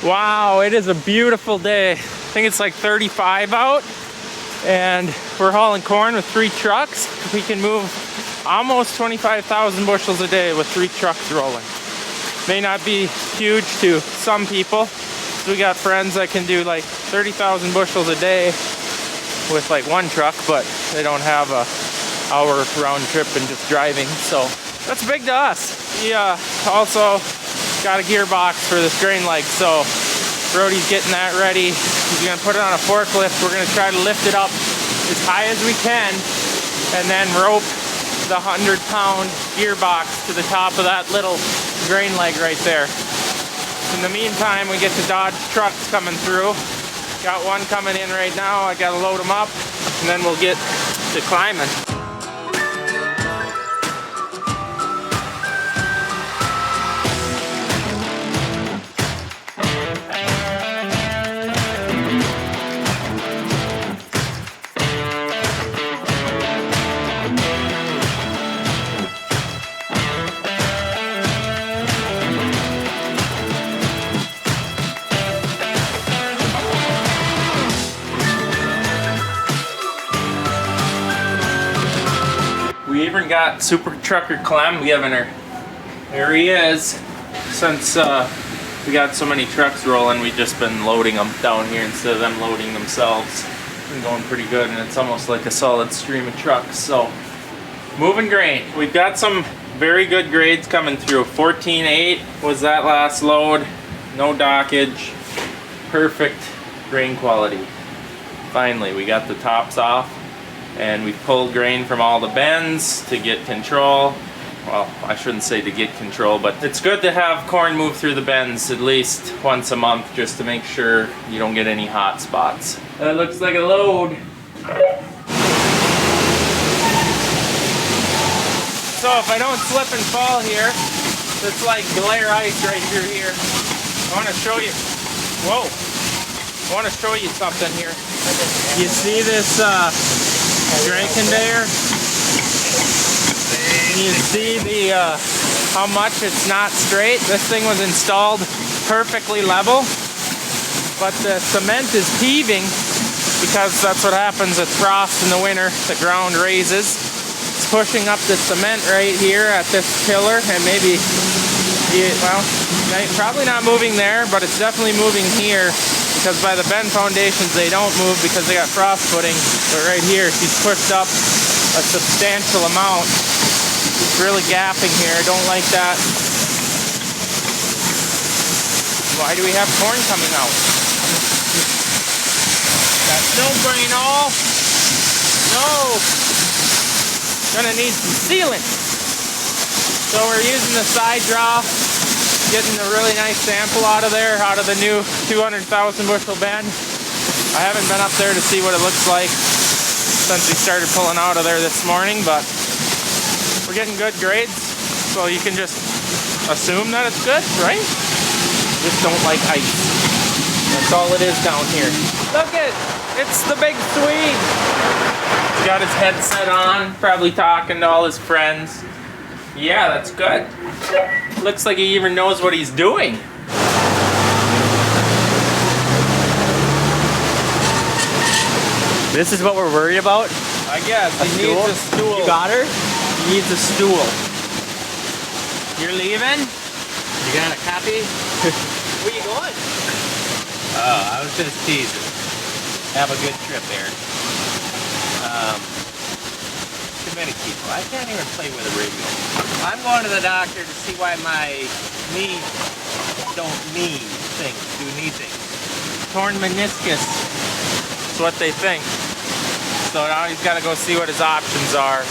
Wow, it is a beautiful day. I think it's like 35 out, and we're hauling corn with 3 trucks. We can move almost 25,000 bushels a day with 3 trucks rolling. May not be huge to some people. We got friends that can do like 30,000 bushels a day with like 1 truck, but they don't have a hour round trip and just driving. So that's big to us. We also got a gearbox for this grain leg, so Brody's getting that ready. He's gonna put it on a forklift. We're gonna try to lift it up as high as we can and then rope the 100-pound gearbox to the top of that little grain leg right there. In the meantime, we get the Dodge trucks coming through. Got one coming in right now. I gotta load them up and then we'll get to climbing. We even got Super Trucker Clem. We haven't her. There he is. Since we got so many trucks rolling, we've just been loading them down here instead of them loading themselves. It's been going pretty good, and it's almost like a solid stream of trucks. So, moving grain. We've got some very good grades coming through. 14.8 was that last load. No dockage. Perfect grain quality. Finally, we got the tops off. And we've pulled grain from all the bends to get control. Well, I shouldn't say to get control, but it's good to have corn move through the bends at least once a month just to make sure you don't get any hot spots. That looks like a load. So if I don't slip and fall here, it's like glare ice right through here. I want to show you. Whoa. I want to show you something here. You see this grain conveyor? You see the how much it's not straight? This thing was installed perfectly level, but the cement is heaving because that's what happens with frost in the winter. The ground raises. It's pushing up the cement right here at this pillar, and maybe, well, probably not moving there, but it's definitely moving here. Because by the bend foundations they don't move because they got frost footing, but right here she's pushed up a substantial amount. It's really gapping here. I don't like that. Why do we have corn coming out? That's no brain all. No. Gonna need some sealant. So we're using the side draw. Getting a really nice sample out of there, out of the new 200,000 bushel bend. I haven't been up there to see what it looks like since we started pulling out of there this morning, but we're getting good grades, so you can just assume that it's good, right? Just don't like ice. That's all it is down here. Look it! It's the big Swede! He's got his headset on, probably talking to all his friends. Yeah, that's good. Looks like he even knows what he's doing. This is what we're worried about? I guess. He needs a stool. You got her? He needs a stool. You're leaving? You got a copy? Where you going? Oh, I was just teasing. Have a good trip there. Too many people. I can't even play with a radio. I'm going to the doctor to see why my knees don't do knee things. Torn meniscus. That's what they think. So now he's got to go see what his options are.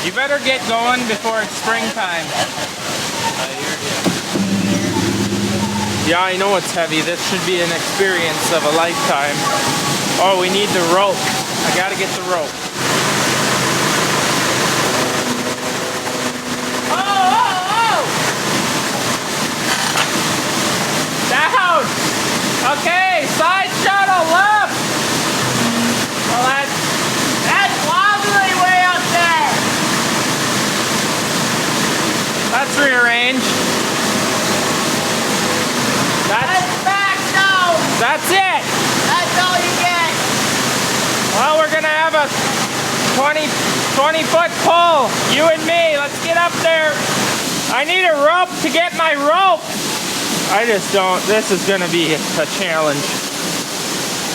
You better get going before it's springtime. Yeah, I know it's heavy. This should be an experience of a lifetime. Oh, we need the rope. I got to get the rope. Down! Okay, side shuttle left! Well, that's wobbly way up there! That's rearranged. That's back! That's it. That's all you get. Well, we're gonna have a 20-foot pull. You and me, let's get up there. I need a rope to get my rope. I just don't, this is gonna be a challenge.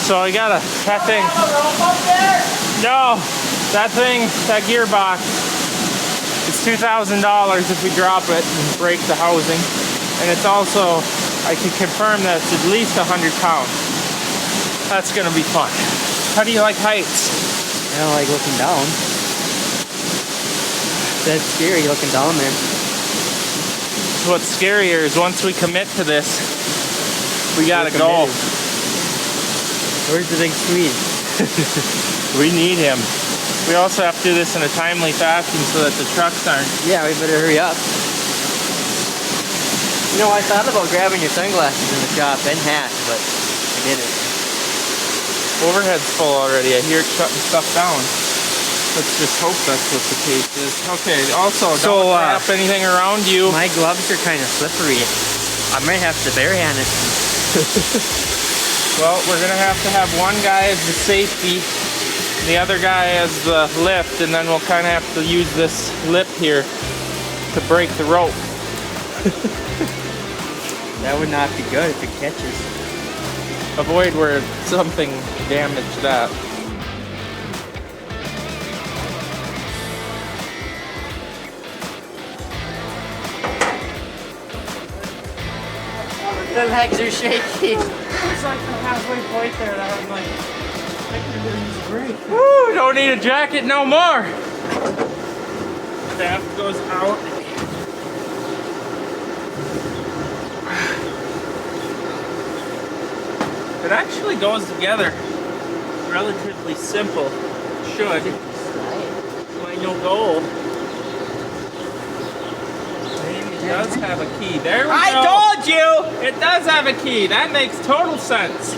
So I gotta, that thing. Have a rope up there? No, that thing, that gearbox, it's $2,000 if we drop it and break the housing. And it's also, I can confirm that it's at least 100 pounds. That's gonna be fun. How do you like heights? I don't like looking down. That's scary looking down there. What's scarier is once we commit to this, we gotta go. Where's the big Swede? We need him. We also have to do this in a timely fashion so that the trucks aren't. Yeah, we better hurry up. You know, I thought about grabbing your sunglasses in the shop and hat, but I didn't. Overhead's full already. I hear it shutting stuff down. Let's just hope that's what the case is. Okay, also, don't wrap anything around you. My gloves are kind of slippery. I might have to barehand it. Well, we're gonna have to have one guy as the safety, the other guy as the lift, and then we'll kind of have to use this lip here to break the rope. That would not be good if it catches. Avoid where something damaged that. The legs are shaky. It's like the halfway point there that I'm like, I think you're gonna break. Woo, don't need a jacket no more. Shaft goes out. It actually goes together. Relatively simple. Should. My no goal. It does have a key. There we go. I told you! It does have a key. That makes total sense.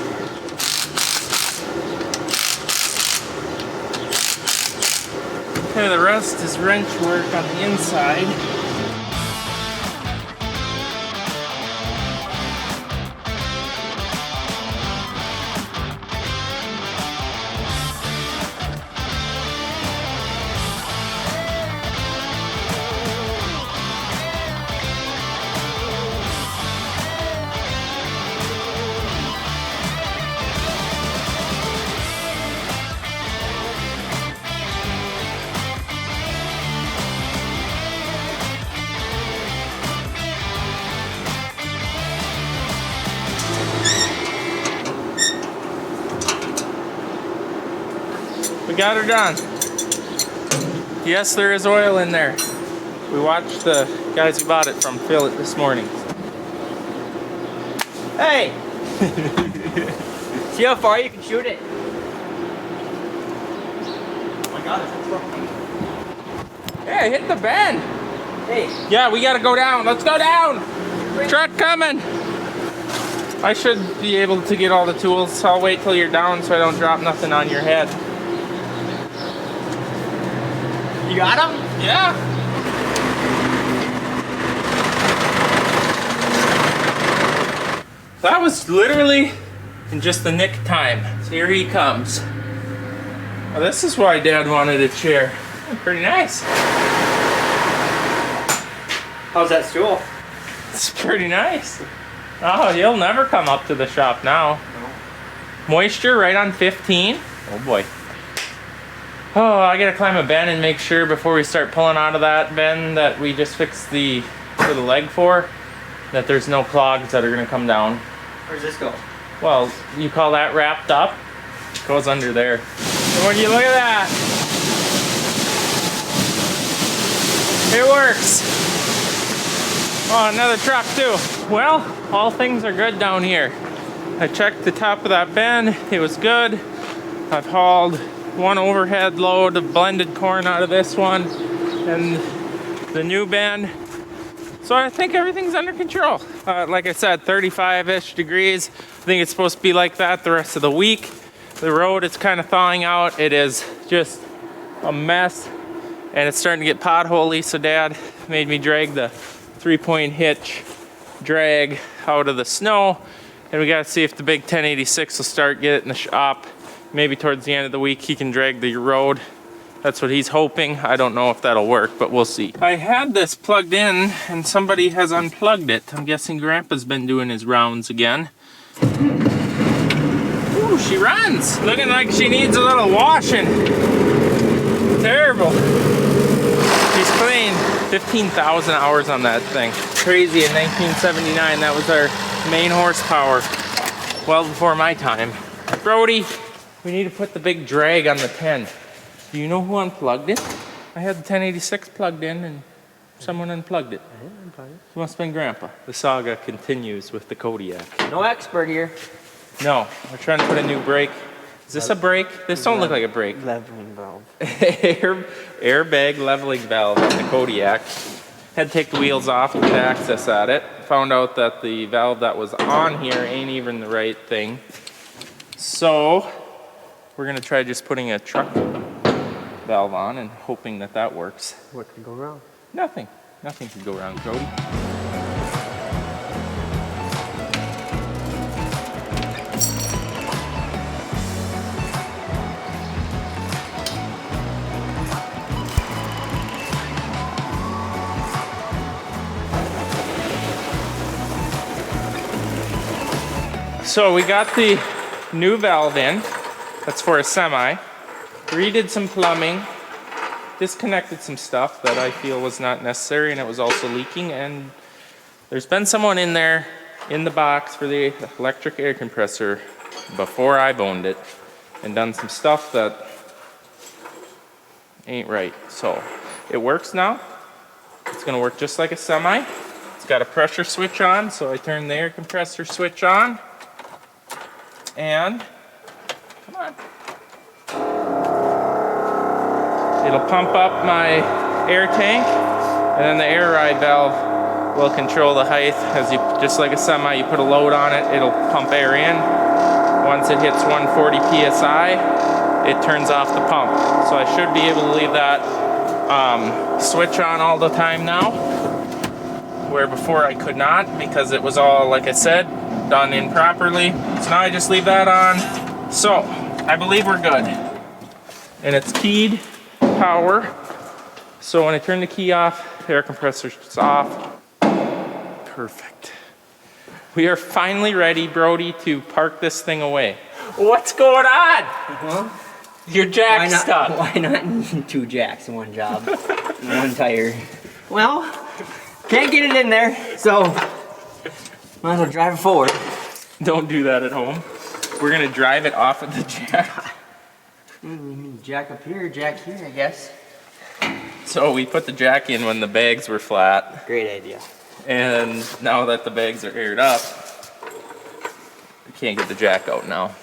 Okay, the rest is wrench work on the inside. We got her done. Yes, there is oil in there. We watched the guys who bought it from fill it this morning. Hey! See how far you can shoot it? Oh my god, it's fucking. Hey, hit the bend. Hey! Yeah, we gotta go down. Let's go down. Truck coming. I should be able to get all the tools. I'll wait till you're down so I don't drop nothing on your head. You got him? Yeah. That was literally in just the nick of time. So here he comes. Oh, this is why Dad wanted a chair. Oh, pretty nice. How's that stool? It's pretty nice. Oh, he'll never come up to the shop now. Moisture right on 15. Oh boy. Oh, I gotta climb a bend and make sure before we start pulling out of that bend that we just fixed the leg for, that there's no clogs that are gonna come down. Where's this go? Well, you call that wrapped up? It goes under there. And when you look at that, it works. Oh, another truck too. Well, all things are good down here. I checked the top of that bend, it was good. I've hauled one overhead load of blended corn out of this one and the new bend. So I think everything's under control. Like I said, 35-ish degrees. I think it's supposed to be like that the rest of the week. The road is kind of thawing out. It is just a mess and it's starting to get potholey. So Dad made me drag the 3-point hitch drag out of the snow And we gotta see if the big 1086 will start getting in the shop. Maybe towards the end of the week he can drag the road. That's what he's hoping. I don't know if that'll work, but we'll see. I had this plugged in and somebody has unplugged it. I'm guessing Grandpa's been doing his rounds again. Ooh, she runs. Looking like she needs a little washing. Terrible. She's clean. 15,000 hours on that thing. Crazy, in 1979, that was our main horsepower. Well before my time. Brody, we need to put the big drag on the 10. Do you know who unplugged it? I had the 1086 plugged in and someone unplugged it. I didn't unplug it. It must have been Grandpa. The saga continues with the Kodiak. No expert here. No, we're trying to put a new brake. Is this a brake? This don't look like a brake. Leveling valve. Airbag leveling valve on the Kodiak. Had to take the wheels off to get access at it. Found out that the valve that was on here ain't even the right thing. So we're gonna try just putting a truck valve on and hoping that that works. What could go wrong? Nothing. Nothing could go wrong, Cody. So we got the new valve in. That's for a semi. Redid some plumbing. Disconnected some stuff that I feel was not necessary, and it was also leaking. And there's been someone in there in the box for the electric air compressor before I've owned it and done some stuff that ain't right. So it works now. It's gonna work just like a semi. It's got a pressure switch on, so I turn the air compressor switch on. And, come on. It'll pump up my air tank, and then the air ride valve will control the height. As you, just like a semi, you put a load on it, it'll pump air in. Once it hits 140 PSI, it turns off the pump. So I should be able to leave that switch on all the time now, where before I could not, because it was all, like I said, done improperly. So now I just leave that on. So I believe we're good. And it's keyed power. So when I turn the key off, the air compressor's off. Perfect. We are finally ready, Brody, to park this thing away. What's going on? Well, Your jack's stuck. Why not need 2 jacks in one job? One tire. Well, can't get it in there, so might as well drive it forward. Don't do that at home. We're gonna drive it off of the jack. Jack up here, jack here, I guess. So we put the jack in when the bags were flat. Great idea. And now that the bags are aired up, we can't get the jack out now.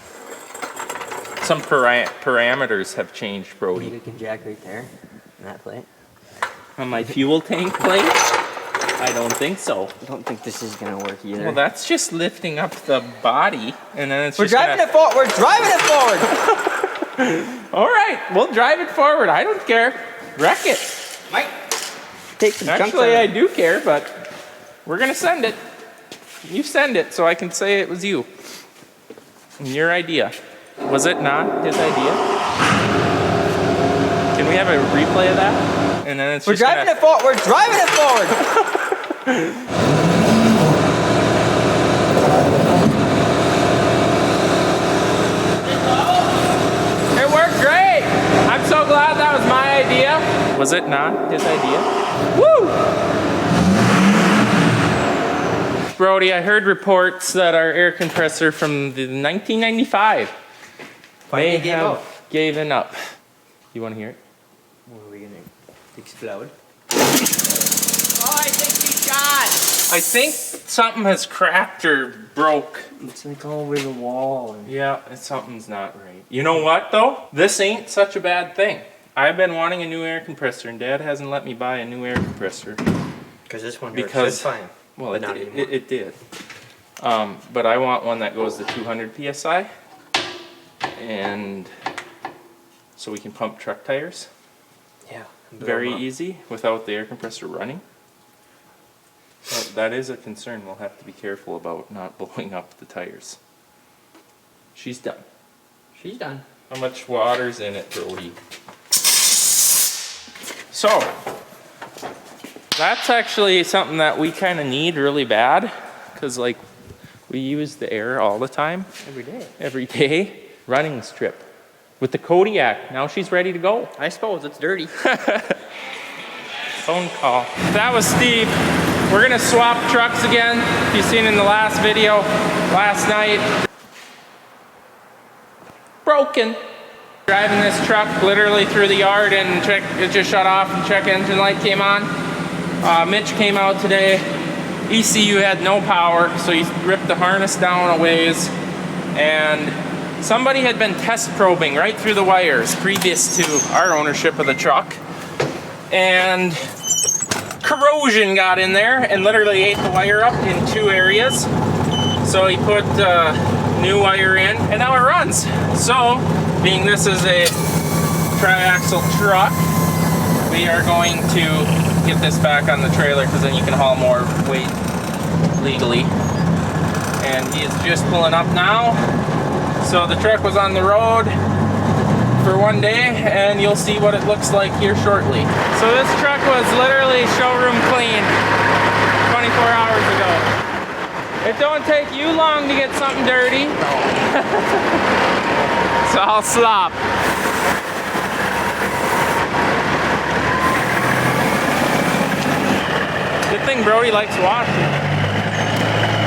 Some parameters have changed, Brody. You can jack right there, on that plate. On my fuel tank plate? I don't think so. I don't think this is gonna work either. Well, that's just lifting up the body, and then it's We're driving it forward. We're driving it forward. All right, we'll drive it forward. I don't care. Wreck it. Mike, take some chunks Actually, out. I do care, but we're gonna send it. You send it so I can say it was you. And your idea. Was it not his idea? Can we have a replay of that? And then it's We're just driving it forward. We're driving it forward. It worked great. I'm so glad that was my idea. Was it not his idea? Woo! Brody, I heard reports that our air compressor from the 1995 may have given up. You want to hear it? What are we gonna explode? Oh, I think he shot. I think something has cracked or broke. It's like all over the wall. And Yeah, something's not right. You know what though? This ain't such a bad thing. I've been wanting a new air compressor, and Dad hasn't let me buy a new air compressor. Because this one Because- works just fine. Well, But not anymore. it did. But I want one that goes to 200 PSI. And so we can pump truck tires. Yeah. Very easy without the air compressor running. Well, that is a concern. We'll have to be careful about not blowing up the tires. She's done. She's done. How much water's in it, Brody? So, that's actually something that we kind of need really bad, because like we use the air all the time. Every day. Running strip. With the Kodiak, now she's ready to go. I suppose it's dirty. Phone call. That was Steve. We're gonna swap trucks again. You've seen in the last video, last night. Broken. Driving this truck literally through the yard and it just shut off and check engine light came on. Mitch came out today. ECU had no power, so he ripped the harness down a ways, and somebody had been test probing right through the wires previous to our ownership of the truck, and corrosion got in there and literally ate the wire up in 2 areas. So he put new wire in, and now it runs. So, being this is a tri-axle truck, we are going to get this back on the trailer, because then you can haul more weight legally. And he is just pulling up now. So the truck was on the road for 1 day, and you'll see what it looks like here shortly. So this truck was literally showroom clean 24 hours ago. It don't take you long to get something dirty. It's all slop. Good thing Brody likes washing.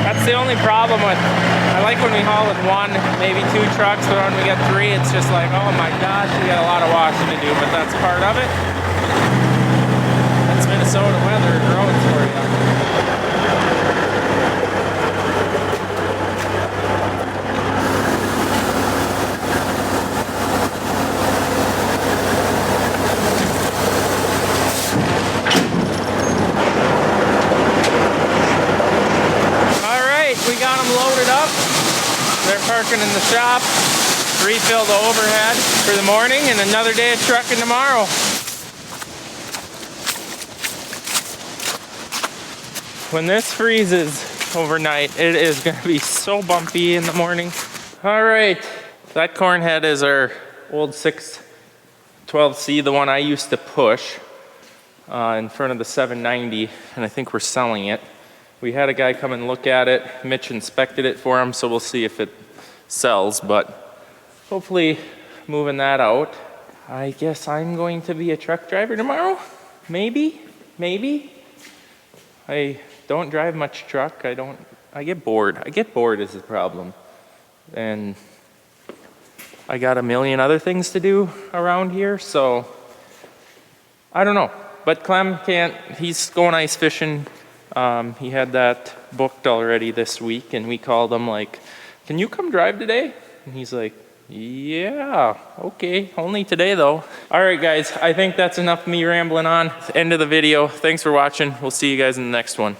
That's the only problem with, I like when we haul with 1, maybe 2 trucks, but when we get 3, it's just like, oh my gosh, we got a lot of washing to do, but that's part of it. That's Minnesota weather and roads for you. We got them loaded up. They're parking in the shop. Refill the overhead for the morning, and another day of trucking tomorrow. When this freezes overnight, it is going to be so bumpy in the morning. All right, that corn head is our old 612C, the one I used to push in front of the 790, and I think we're selling it. We had a guy come and look at it. Mitch inspected it for him, so we'll see if it sells, but hopefully moving that out. I guess I'm going to be a truck driver tomorrow. Maybe. I don't drive much truck. I get bored. I get bored is the problem. And I got a million other things to do around here, so I don't know. But Clem can't, he's going ice fishing. He had that booked already this week, and we called him like, can you come drive today? And he's like, yeah, okay, only today though. All right guys, I think that's enough of me rambling on. End of the video. Thanks for watching. We'll see you guys in the next one.